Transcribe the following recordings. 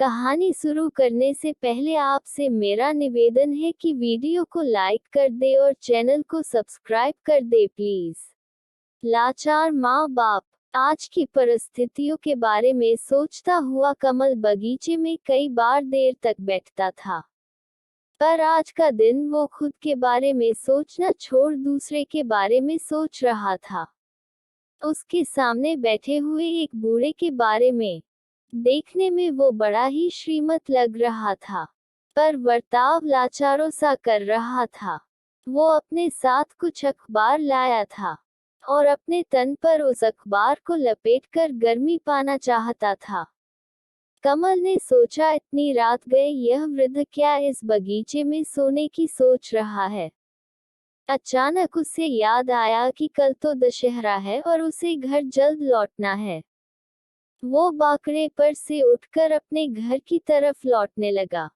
कहानी शुरू करने से पहले आपसे मेरा निवेदन है कि वीडियो को लाइक कर दे और चैनल को सब्सक्राइब कर दे प्लीज। लाचार माँ बाप। आज की परिस्थितियों के बारे में सोचता हुआ कमल बगीचे में कई बार देर तक बैठता था, पर आज का दिन वो खुद के बारे में सोचना छोड़ दूसरे के बारे में सोच रहा था। उसके सामने बैठे हुए एक बूढ़े के बारे में। देखने में वो बड़ा ही श्रीमंत लग रहा था, पर बर्ताव लाचारों सा कर रहा था। वो अपने साथ कुछ अखबार लाया था और अपने तन पर उस अखबार को लपेटकर गर्मी पाना चाहता था। कमल ने सोचा, इतनी रात गए यह वृद्ध क्या इस बगीचे में सोने की सोच रहा है। अचानक उसे याद आया कि कल तो दशहरा है और उसे घर जल्द लौटना है। वो बाकड़े पर से उठकर अपने घर की तरफ लौटने लगा।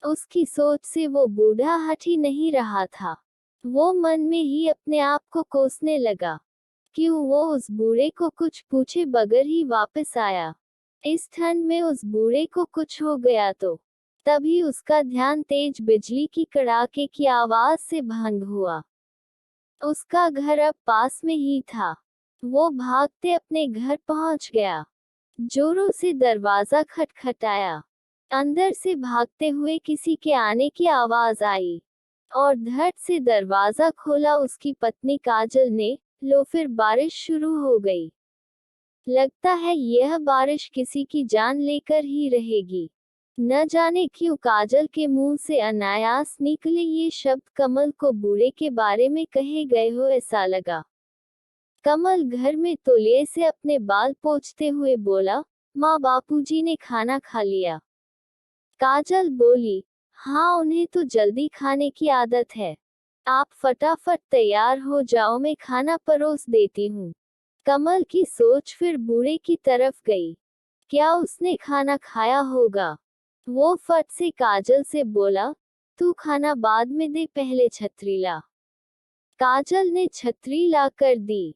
उसकी सोच से वो बूढ़ा हट ही नहीं रहा था। वो मन में ही अपने आप को कोसने लगा, क्यों वो उस बूढ़े को कुछ पूछे बगैर ही वापस आया। इस ठंड में उस बूढ़े को कुछ हो गया तो। तभी उसका ध्यान तेज बिजली की कड़ाके की आवाज से भंग हुआ। उसका घर अब पास में ही था। वो भागते अपने घर पहुंच गया। जोरों से दरवाजा खटखटाया। अंदर से भागते हुए किसी के आने की आवाज आई और धड़ से दरवाजा खोला उसकी पत्नी काजल ने। लो, फिर बारिश शुरू हो गई। लगता है यह बारिश किसी की जान लेकर ही रहेगी। न जाने क्यों काजल के मुंह से अनायास निकले ये शब्द कमल को बूढ़े के बारे में कहे गए हो ऐसा लगा। कमल घर में तौलिए से अपने बाल पोंछते हुए बोला, माँ बापूजी ने खाना खा लिया। काजल बोली, हाँ उन्हें तो जल्दी खाने की आदत है। आप फटाफट तैयार हो जाओ, मैं खाना परोस देती हूँ। कमल की सोच फिर बूढ़े की तरफ गई। क्या उसने खाना खाया होगा? वो फट से काजल से बोला, तू खाना बाद में दे, पहले छतरी ला। काजल ने छतरी ला कर दी।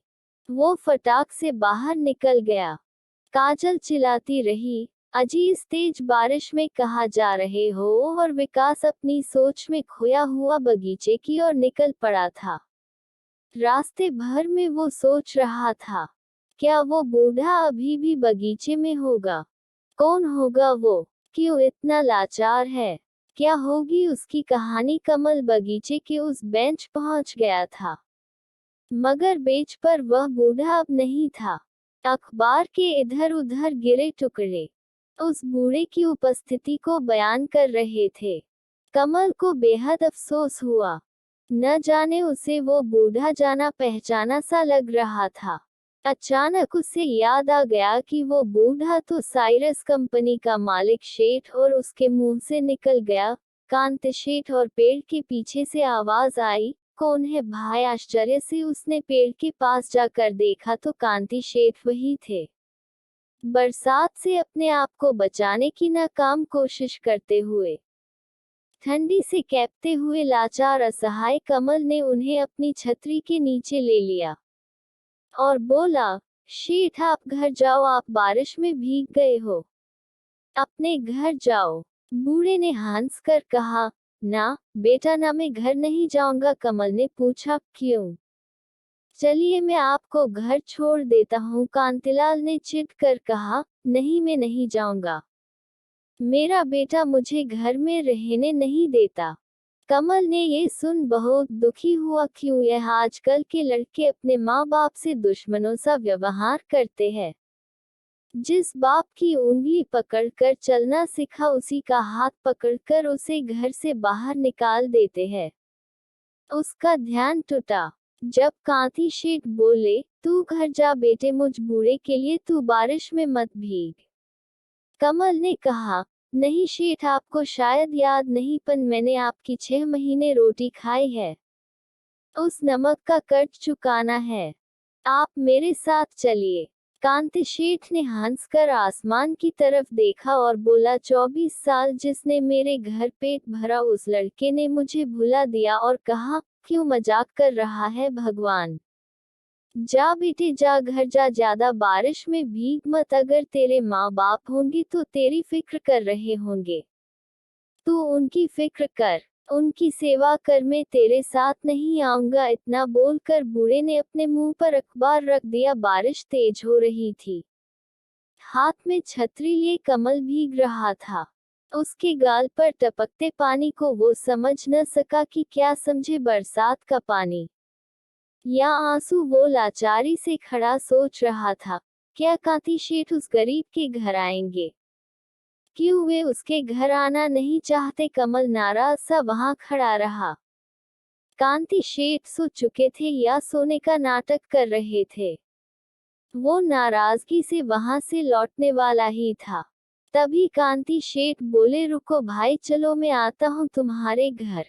वो फटाक से बाहर निकल गया। काजल चिल्लाती रही, अजी इस तेज बारिश में कहाँ जा रहे हो? और विकास अपनी सोच में खोया हुआ बगीचे की ओर निकल पड़ा था। रास्ते भर में वो सोच रहा था, क्या वो बूढ़ा अभी भी बगीचे में होगा? कौन होगा वो? क्यों इतना लाचार है? क्या होगी उसकी कहानी? कमल बगीचे के उस बेंच पहुंच गया था, मगर बेंच पर वह बूढ़ा अब नहीं था। अखबार के इधर उधर गिरे टुकड़े उस बूढ़े की उपस्थिति को बयान कर रहे थे। कमल को बेहद अफसोस हुआ। न जाने उसे वो बूढ़ा जाना पहचाना सा लग रहा था। अचानक उसे याद आ गया कि वो बूढ़ा तो साइरस कंपनी का मालिक शेठ, और उसके मुंह से निकल गया, कांत शेठ। और पेड़ के पीछे से आवाज आई, कौन है भाई? आश्चर्य से उसने पेड़ के पास जाकर देखा तो कांति शेठ वही थे। बरसात से अपने आप को बचाने की नाकाम कोशिश करते हुए, ठंडी से कैपते हुए लाचार असहाय कमल ने उन्हें अपनी छतरी के नीचे ले लिया और बोला, शेठ आप घर जाओ, आप बारिश में भीग गए हो, अपने घर जाओ। बूढ़े ने हंस कर कहा, ना बेटा ना, मैं घर नहीं जाऊंगा। कमल ने पूछा, क्यों? चलिए मैं आपको घर छोड़ देता हूँ। कांतिलाल ने चिढ़ कर कहा, नहीं मैं नहीं जाऊंगा, मेरा बेटा मुझे घर में रहने नहीं देता। कमल ने ये सुन बहुत दुखी हुआ। क्यों यह आजकल के लड़के अपने माँ बाप से दुश्मनों सा व्यवहार करते हैं। जिस बाप की उंगली पकड़कर चलना सिखा उसी का हाथ पकड़कर उसे घर से बाहर निकाल देते हैं। उसका ध्यान टूटा जब कांति शेठ बोले, तू घर जा बेटे, मुझ बूढ़े के लिए तू बारिश में मत भीग। कमल ने कहा, नहीं शेठ, आपको शायद याद नहीं, पर मैंने आपकी 6 महीने रोटी खाई है। उस नमक का कर्ज चुकाना है। आप मेरे साथ चलिए। कांति शेठ ने हंसकर आसमान की तरफ देखा और बोला, 24 साल जिसने मेरे घर पेट भरा उस लड़के ने मुझे भुला दिया। और कहा, क्यों मजाक कर रहा है भगवान? जा बेटे जा, घर जा, ज्यादा बारिश में भीग मत, अगर तेरे माँ बाप होंगे तो तेरी फिक्र कर रहे होंगे। तू उनकी फिक्र कर, उनकी सेवा कर, मैं तेरे साथ नहीं आऊंगा। इतना बोलकर बूढ़े ने अपने मुंह पर अखबार रख दिया। बारिश तेज हो रही थी। हाथ में छतरी लिए कमल भीग रहा था। उसके गाल पर टपकते पानी को वो समझ न सका कि क्या समझे बरसात का पानी या आंसू। वो लाचारी से खड़ा सोच रहा था, क्या कांति शेठ उस गरीब के घर आएंगे? क्यों वे उसके घर आना नहीं चाहते? कमल नाराज सा वहां खड़ा रहा। कांति शेठ सो चुके थे या सोने का नाटक कर रहे थे। वो नाराजगी से वहां से लौटने वाला ही था। तभी कांति शेठ बोले, रुको भाई, चलो मैं आता हूँ तुम्हारे घर।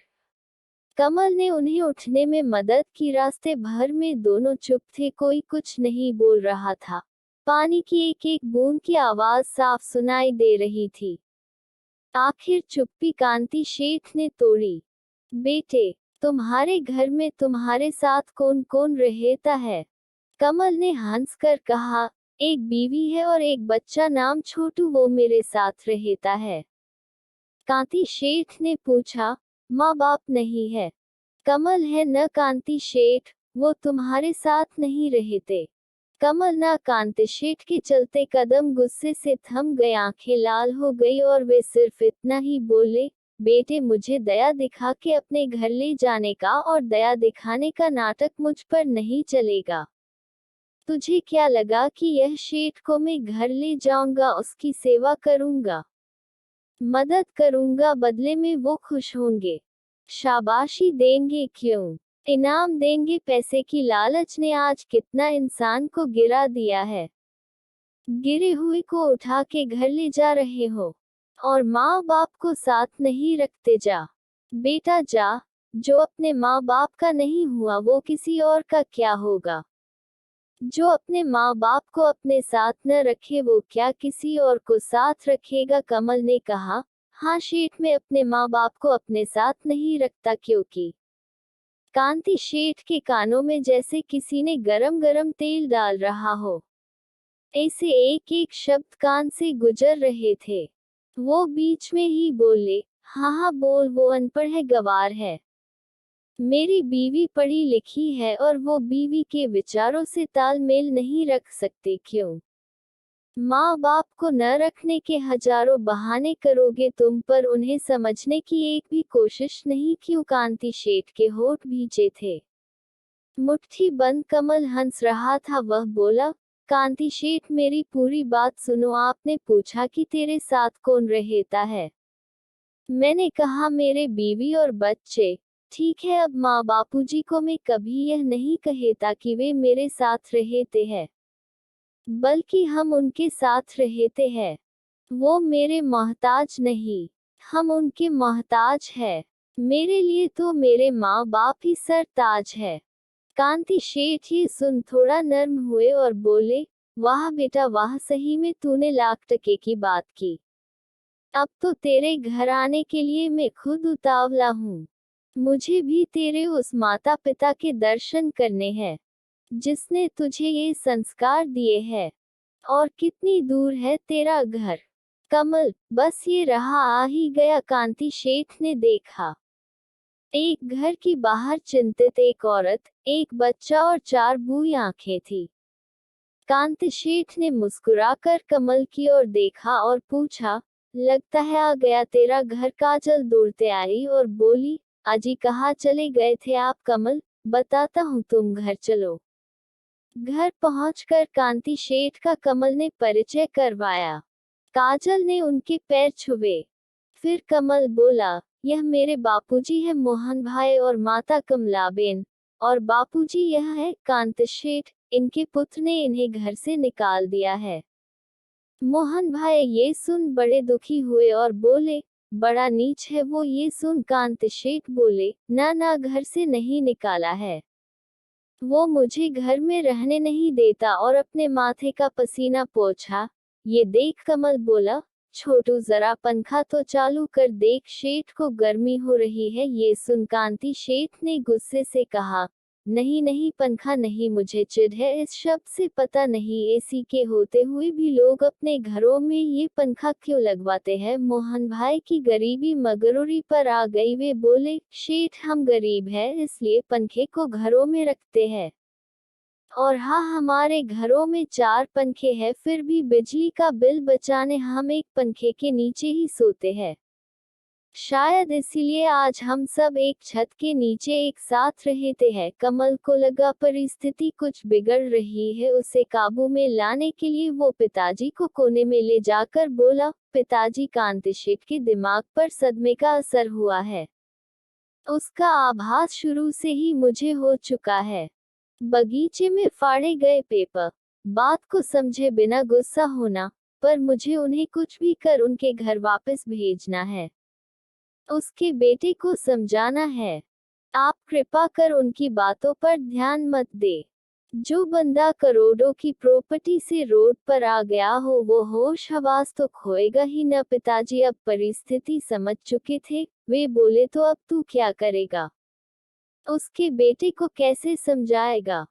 कमल ने उन्हें उठने में मदद की। रास्ते भर में दोनों चुप थे, कोई कुछ नहीं बोल रहा था। पानी की एक एक बूंद की आवाज साफ सुनाई दे रही थी। आखिर चुप्पी कांति शेठ ने तोड़ी। बेटे, तुम्हारे घर में तुम्हारे साथ कौन कौन रहता है? कमल ने हंसकर कहा, एक बीवी है और एक बच्चा नाम छोटू, वो मेरे साथ रहता है। कांति शेठ ने पूछा, माँ बाप नहीं है? कमल है न कांति शेठ, वो तुम्हारे साथ नहीं रहते। कमल ना कांति शेठ के चलते कदम गुस्से से थम गए, आंखें लाल हो गई और वे सिर्फ इतना ही बोले, बेटे मुझे दया दिखा के अपने घर ले जाने का और दया दिखाने का नाटक मुझ पर नहीं चलेगा। तुझे क्या लगा कि यह शेठ को मैं घर ले जाऊंगा, उसकी सेवा करूंगा, मदद करूंगा, बदले में वो खुश होंगे, शाबाशी देंगे, क्यों इनाम देंगे? पैसे की लालच ने आज कितना इंसान को गिरा दिया है। गिरे हुए को उठा के घर ले जा रहे हो और माँ बाप को साथ नहीं रखते। जा बेटा जा, जो अपने माँ बाप का नहीं हुआ वो किसी और का क्या होगा? जो अपने माँ बाप को अपने साथ न रखे वो क्या किसी और को साथ रखेगा? कमल ने कहा, हाँ शेठ, मैं अपने माँ बाप को अपने साथ नहीं रखता, क्योंकि कांति शेठ के कानों में जैसे किसी ने गरम गरम तेल डाल रहा हो। ऐसे एक एक शब्द कान से गुजर रहे थे। वो बीच में ही बोले, हाँ हाँ बोल, वो अनपढ़ है, गवार है। मेरी बीवी पढ़ी लिखी है और वो बीवी के विचारों से तालमेल नहीं रख सकते। क्यों? माँ बाप को न रखने के हजारों बहाने करोगे तुम, पर उन्हें समझने की एक भी कोशिश नहीं। क्यों? कांति शेठ के होठ भींचे थे। मुट्ठी बंद कमल हंस रहा था। वह बोला, कांति शेठ मेरी पूरी बात सुनो। आपने पूछा कि तेरे साथ कौन रहता है। मैंने कहा मेरे बीवी और बच्चे। ठीक है, अब माँ बापूजी को मैं कभी यह नहीं कहता कि वे मेरे साथ रहते हैं, बल्कि हम उनके साथ रहते हैं। वो मेरे मोहताज नहीं, हम उनके मोहताज हैं। मेरे लिए तो मेरे माँ बाप ही सरताज है। कांति शेठ ये सुन थोड़ा नर्म हुए और बोले, वाह बेटा वाह, सही में तूने लाख टके की बात की। अब तो तेरे घर आने के लिए मैं खुद उतावला हूँ। मुझे भी तेरे उस माता पिता के दर्शन करने हैं जिसने तुझे ये संस्कार दिए हैं। और कितनी दूर है तेरा घर? कमल, बस ये रहा, आ ही गया। कांति शेठ ने देखा, एक घर की बाहर चिंतित एक औरत, एक बच्चा और चार बूढ़ी आंखें थी। कांति शेठ ने मुस्कुराकर कमल की ओर देखा और पूछा, लगता है आ गया तेरा घर? काजल दौड़ते आई और बोली, अजी कहाँ चले गए थे आप? कमल, बताता हूँ, तुम घर चलो। घर पहुंचकर कांति शेठ का कमल ने परिचय करवाया। काजल ने उनके पैर छुए। फिर कमल बोला, यह मेरे बापूजी है मोहन भाई और माता कमलाबेन, और बापूजी यह है कांति शेठ, इनके पुत्र ने इन्हें घर से निकाल दिया है। मोहन भाई ये सुन बड़े दुखी हुए और बोले, बड़ा नीच है वो। ये सुन कांति शेठ बोले, ना ना, घर से नहीं निकाला है, वो मुझे घर में रहने नहीं देता, और अपने माथे का पसीना पोंछा। ये देख कमल बोला, छोटू जरा पंखा तो चालू कर देख, शेठ को गर्मी हो रही है। ये सुन कांति शेठ ने गुस्से से कहा, नहीं नहीं पंखा नहीं, मुझे चिढ़ है इस शब्द से। पता नहीं एसी के होते हुए भी लोग अपने घरों में ये पंखा क्यों लगवाते हैं। मोहन भाई की गरीबी मगरूरी पर आ गई। वे बोले, शेठ हम गरीब हैं इसलिए पंखे को घरों में रखते हैं। और हाँ, हमारे घरों में 4 पंखे हैं, फिर भी बिजली का बिल बचाने हम एक पंखे के नीचे ही सोते हैं। शायद इसीलिए आज हम सब एक छत के नीचे एक साथ रहते हैं। कमल को लगा परिस्थिति कुछ बिगड़ रही है। उसे काबू में लाने के लिए वो पिताजी को कोने में ले जाकर बोला, पिताजी, कांतिशेठ के दिमाग पर सदमे का असर हुआ है। उसका आभास शुरू से ही मुझे हो चुका है। बगीचे में फाड़े गए पेपर। बात को समझे बिना गुस्सा होना, पर मुझे उन्हें कुछ भी कर उनके घर वापस भेजना है। उसके बेटे को समझाना है। आप कृपा कर उनकी बातों पर ध्यान मत दे। जो बंदा करोड़ों की प्रॉपर्टी से रोड पर आ गया हो वो होश हवास तो खोएगा ही न। पिताजी अब परिस्थिति समझ चुके थे। वे बोले, तो अब तू क्या करेगा? उसके बेटे को कैसे समझाएगा?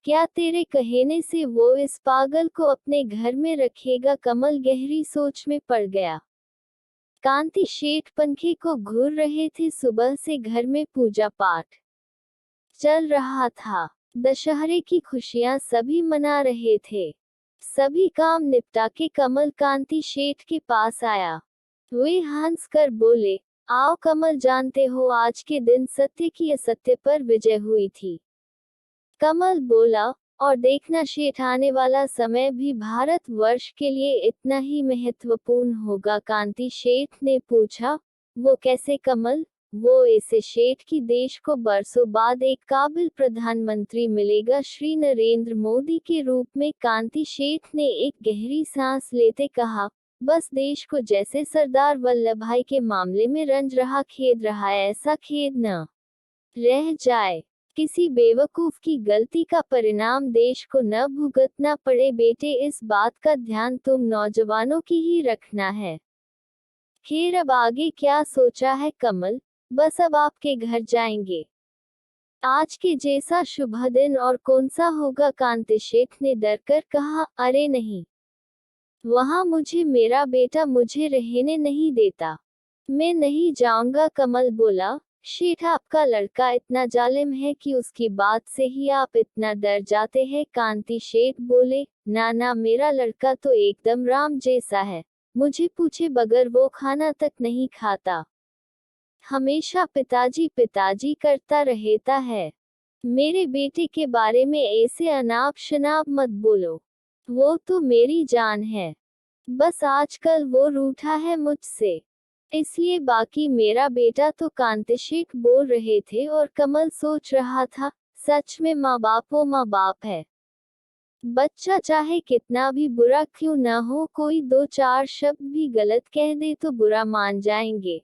क्या तेरे कहने से वो इस पागल को अपने घर में रखेगा? कमल गहरी सोच में पड़ गया। कांति शेठ पंखे को घूर रहे थे। सुबह से घर में पूजा पाठ चल रहा था। दशहरे की खुशियां सभी मना रहे थे। सभी काम निपटा के कमल कांति शेठ के पास आया। वे हंस कर बोले, आओ कमल, जानते हो आज के दिन सत्य की असत्य पर विजय हुई थी। कमल बोला, और देखना शेठ, आने वाला समय भी भारत वर्ष के लिए इतना ही महत्वपूर्ण होगा। कांति शेठ ने पूछा, वो कैसे कमल? वो ऐसे शेठ की देश को बरसों बाद एक काबिल प्रधानमंत्री मिलेगा, श्री नरेंद्र मोदी के रूप में। कांति शेठ ने एक गहरी सांस लेते कहा, बस देश को जैसे सरदार वल्लभ भाई के मामले में रंज रहा खेद रहा है, ऐसा खेद न रह जाए। किसी बेवकूफ की गलती का परिणाम देश को न भुगतना पड़े। बेटे, इस बात का ध्यान तुम नौजवानों की ही रखना है। खैर, अब आगे क्या सोचा है कमल? बस अब आपके घर जाएंगे। आज के जैसा शुभ दिन और कौन सा होगा? कांतिशेठ ने डरकर कहा, अरे नहीं, वहां मुझे मेरा बेटा मुझे रहने नहीं देता। मैं नहीं जाऊंगा। कमल बोला, शेठ, आपका लड़का इतना जालिम है कि उसकी बात से ही आप इतना डर जाते हैं। कांति शेठ बोले, ना ना, मेरा लड़का तो एकदम राम जैसा है। मुझे पूछे बगैर वो खाना तक नहीं खाता। हमेशा पिताजी पिताजी करता रहता है। मेरे बेटे के बारे में ऐसे अनाप शनाप मत बोलो। वो तो मेरी जान है। बस आजकल वो रूठा है मुझसे, इसलिए। बाकी मेरा बेटा तो कांतिशेठ बोल रहे थे और कमल सोच रहा था, सच में माँ बाप वो माँ बाप है। बच्चा चाहे कितना भी बुरा क्यों न हो, कोई 2-4 शब्द भी गलत कह दे तो बुरा मान जाएंगे।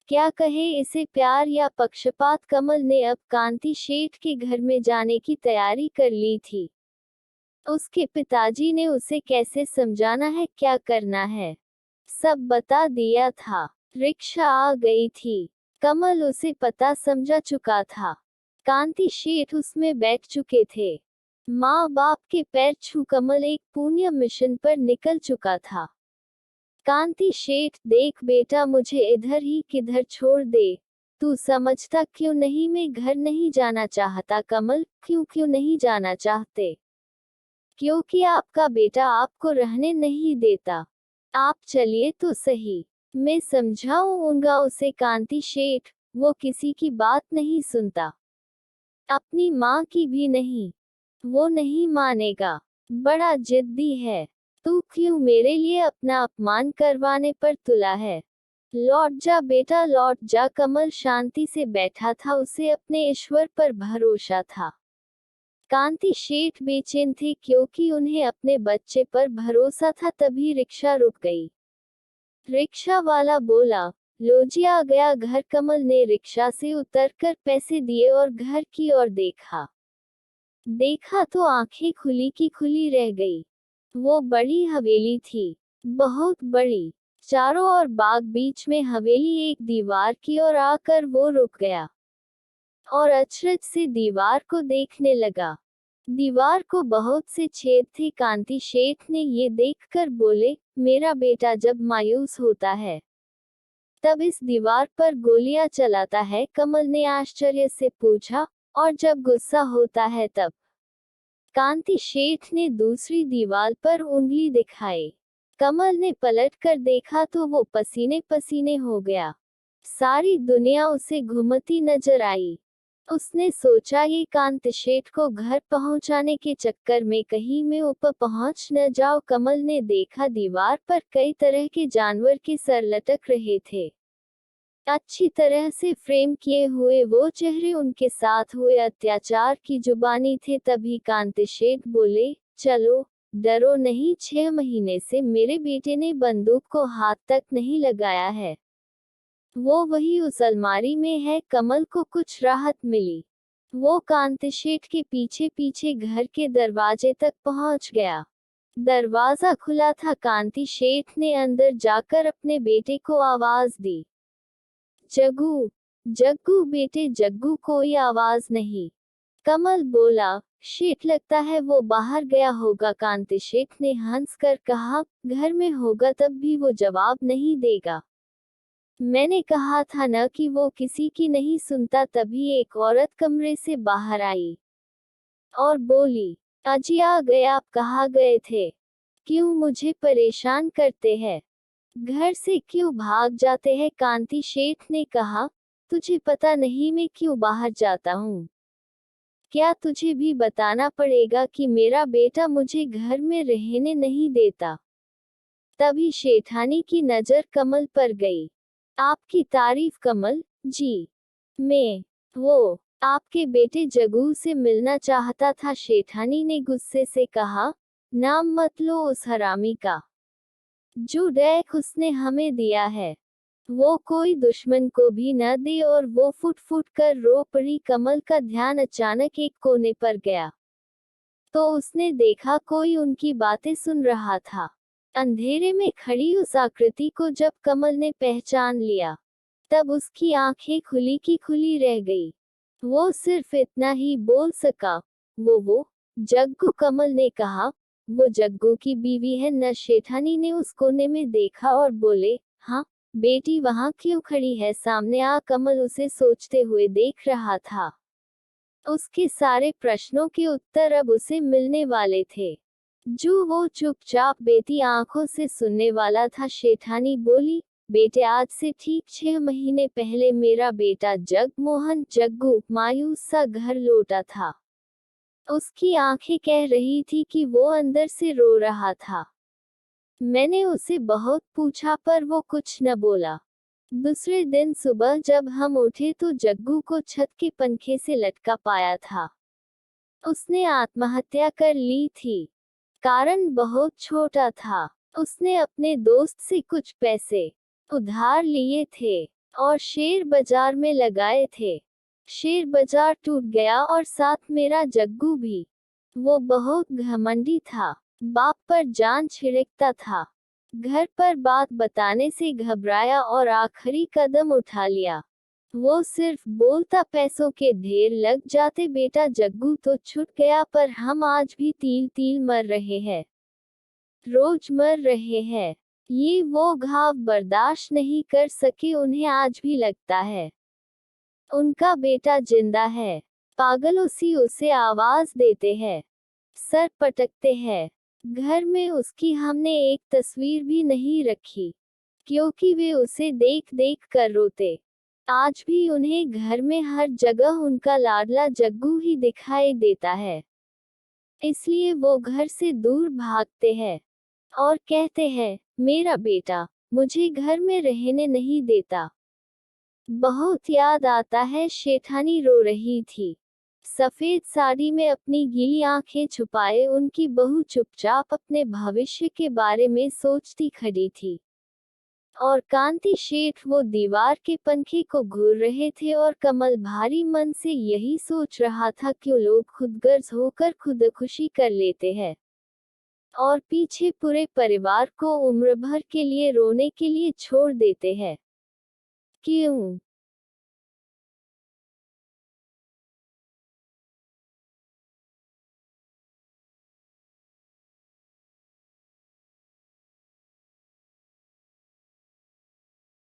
क्या कहे इसे, प्यार या पक्षपात? कमल ने अब कांति शेठ के घर में जाने की तैयारी कर ली थी। उसके पिताजी ने उसे कैसे समझाना है, क्या करना है, सब बता दिया था। रिक्शा आ गई थी। कमल उसे पता समझा चुका था। कांति शेठ उसमें बैठ चुके थे। माँ बाप के पैर छू कमल एक पुण्य मिशन पर निकल चुका था। कांति शेठ, देख बेटा, मुझे इधर ही किधर छोड़ दे। तू समझता क्यों नहीं? मैं घर नहीं जाना चाहता। कमल, क्यों नहीं जाना चाहते? क्योंकि आपका बेटा आपको रहने नहीं देता। आप चलिए तो सही, मैं समझाऊंगा उसे। कांति शेठ, वो किसी की बात नहीं सुनता, अपनी माँ की भी नहीं। वो नहीं मानेगा, बड़ा जिद्दी है। तू क्यों मेरे लिए अपना अपमान करवाने पर तुला है? लौट जा बेटा, लौट जा। कमल शांति से बैठा था, उसे अपने ईश्वर पर भरोसा था। कांति शेठ बेचैन थे क्योंकि उन्हें अपने बच्चे पर भरोसा था। तभी रिक्शा रुक गई। रिक्शा वाला बोला, लो जी, आ गया घर। कमल ने रिक्शा से उतरकर पैसे दिए और घर की ओर देखा तो आंखें खुली की खुली रह गई। वो बड़ी हवेली थी, बहुत बड़ी, चारों ओर बाग, बीच में हवेली। एक दीवार की ओर आकर वो रुक गया और अचरज से दीवार को देखने लगा। दीवार को बहुत से छेद थे। कांति शेठ ने ये देखकर बोले, मेरा बेटा जब मायूस होता है तब इस दीवार पर गोलियां चलाता है। कमल ने आश्चर्य से पूछा, और जब गुस्सा होता है तब? कांति शेठ ने दूसरी दीवार पर उंगली दिखाई। कमल ने पलटकर देखा तो वो पसीने पसीने हो गया। सारी दुनिया उसे घूमती नजर आई। उसने सोचा ये कांत शेठ को घर पहुंचाने के चक्कर में कहीं मैं ऊपर पहुंच न जाऊं। कमल ने देखा दीवार पर कई तरह के जानवर के सर लटक रहे थे। अच्छी तरह से फ्रेम किए हुए वो चेहरे उनके साथ हुए अत्याचार की जुबानी थे। तभी कांत शेठ बोले, चलो डरो नहीं, 6 महीने से मेरे बेटे ने बंदूक को हाथ तक नहीं लगाया है। वो वही उस अलमारी में है। कमल को कुछ राहत मिली। वो कांत शेठ के पीछे पीछे घर के दरवाजे तक पहुंच गया। दरवाजा खुला था। कांति शेठ ने अंदर जाकर अपने बेटे को आवाज दी, जग्गू, जग्गू बेटे जग्गू। कोई आवाज नहीं। कमल बोला, शेठ लगता है वो बाहर गया होगा। कांत शेठ ने हंसकर कहा, घर में होगा तब भी वो जवाब नहीं देगा। मैंने कहा था न कि वो किसी की नहीं सुनता। तभी एक औरत कमरे से बाहर आई और बोली, अजी आ गए आप, कहाँ गए थे? क्यों मुझे परेशान करते हैं? घर से क्यों भाग जाते हैं? कांति शेठ ने कहा, तुझे पता नहीं मैं क्यों बाहर जाता हूँ? क्या तुझे भी बताना पड़ेगा कि मेरा बेटा मुझे घर में रहने नहीं देता? तभी शेठानी की नजर कमल पर गई। आपकी तारीफ कमल जी। वो आपके बेटे जग्गू से मिलना चाहता था। शेठानी ने गुस्से से कहा, नाम मत लो उस हरामी का। जो डैक उसने हमें दिया है वो कोई दुश्मन को भी न दे। और वो फुट फुट कर रो पड़ी। कमल का ध्यान अचानक एक कोने पर गया तो उसने देखा कोई उनकी बातें सुन रहा था। अंधेरे में खड़ी उस आकृति को जब कमल ने पहचान लिया तब उसकी आंखें खुली की खुली रह गई। वो सिर्फ इतना ही बोल सका, वो जग्गू। कमल ने कहा, वो जग्गू की बीवी है न? शेठानी ने उस कोने में देखा और बोले, हाँ बेटी वहाँ क्यों खड़ी है? सामने आ। कमल उसे सोचते हुए देख रहा था। उसके सारे प्रश्नों के उत्तर अब उसे मिलने वाले थे जो वो चुपचाप बेटी आंखों से सुनने वाला था। शेठानी बोली, बेटे आज से ठीक 6 महीने पहले मेरा बेटा जगमोहन जग्गू मायूस सा घर लौटा था। उसकी आंखें कह रही थी कि वो अंदर से रो रहा था। मैंने उसे बहुत पूछा पर वो कुछ न बोला। दूसरे दिन सुबह जब हम उठे तो जग्गू को छत के पंखे से लटका पाया था। उसने आत्महत्या कर ली थी। कारण बहुत छोटा था। उसने अपने दोस्त से कुछ पैसे उधार लिए थे और शेयर बाजार में लगाए थे। शेयर बाजार टूट गया और साथ मेरा जग्गू भी। वो बहुत घमंडी था। बाप पर जान छिड़कता था। घर पर बात बताने से घबराया और आखिरी कदम उठा लिया। वो सिर्फ बोलता, पैसों के ढेर लग जाते। बेटा जग्गू तो छूट गया पर हम आज भी तिल तिल मर रहे हैं। रोज मर रहे हैं। ये वो घाव बर्दाश्त नहीं कर सके। उन्हें आज भी लगता है उनका बेटा जिंदा है। पागल उसे आवाज देते हैं, सर पटकते हैं। घर में उसकी हमने एक तस्वीर भी नहीं रखी क्योंकि वे उसे देख देख कर रोते। आज भी उन्हें घर में हर जगह उनका लाडला जग्गू ही दिखाई देता है। इसलिए वो घर से दूर भागते हैं और कहते हैं, मेरा बेटा मुझे घर में रहने नहीं देता। बहुत याद आता है। शेठानी रो रही थी। सफेद साड़ी में अपनी गीली आंखें छुपाए उनकी बहू चुपचाप अपने भविष्य के बारे में सोचती खड़ी थी। और कांति शेठ वो दीवार के पंखे को घूर रहे थे और कमल भारी मन से यही सोच रहा था, क्यों लोग खुदगर्ज होकर खुदकुशी कर लेते हैं और पीछे पूरे परिवार को उम्र भर के लिए रोने के लिए छोड़ देते हैं। क्यों?